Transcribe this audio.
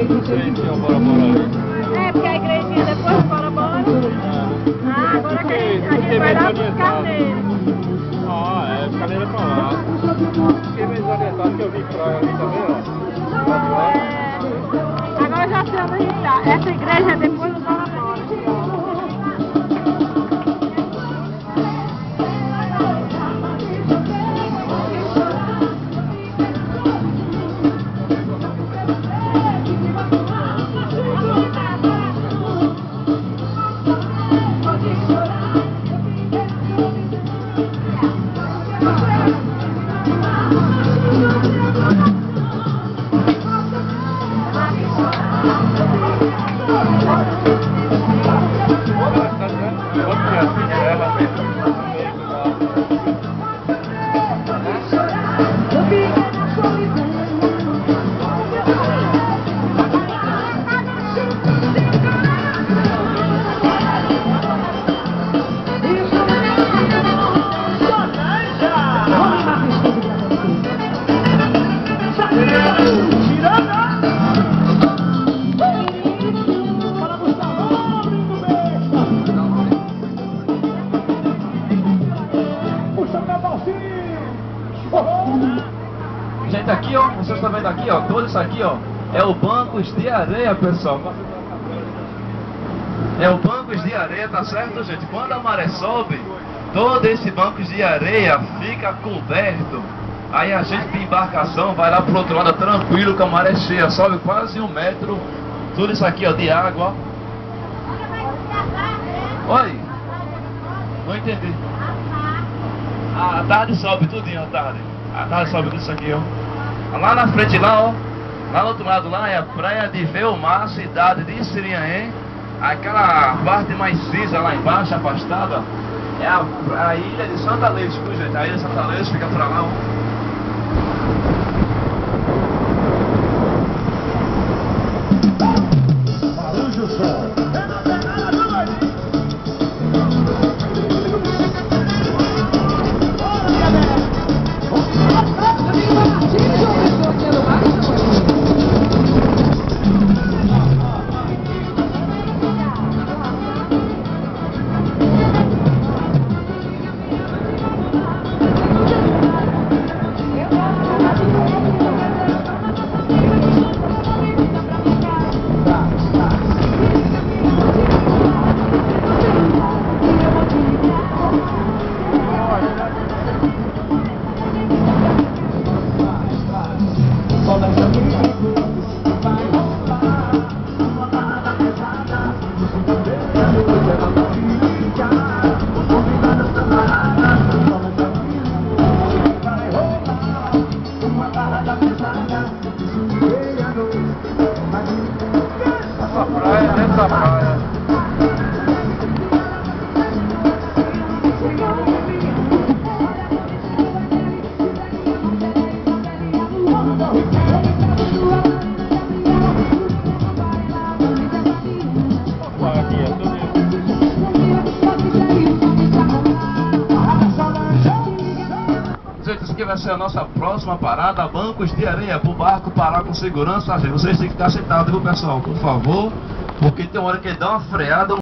Sei que é o Bora Bora ali. É, porque a igrejinha depois do Bora Bora. Ah, agora que a gente vai lá pros carneiros. Ah, é, Carneiro pra lá. Fiquei meio desorientado que eu vi praia ali também, ó. Agora já sei onde a gente tá. Essa igreja é depois do Bora Bora. Gente, aqui ó, vocês estão vendo aqui ó, todo isso aqui ó, é o Bancos de Areia, pessoal. É o Bancos de Areia, tá certo, gente? Quando a maré sobe, todo esse Bancos de Areia fica coberto. Aí a gente de embarcação vai lá pro outro lado tranquilo, com a maré cheia, sobe quase 1 metro. Tudo isso aqui ó, de água. Oi? Não entendi. A tarde sobe tudinho, a tarde. A tarde sobe tudo isso aqui, ó. Lá na frente, lá, ó. Lá no outro lado, lá é a praia de Velmar, cidade de Sirinhaém. Aquela parte mais cinza lá embaixo, afastada, é a ilha de Santa Leite, gente. A ilha de Santa Leite fica pra lá, ó. Essa praia. Gente, isso aqui vai ser a nossa próxima parada, Bancos de Areia, pro barco parar com segurança, gente. Vocês têm que ficar sentados, viu, pessoal, por favor, porque tem uma hora que ele dá uma freada.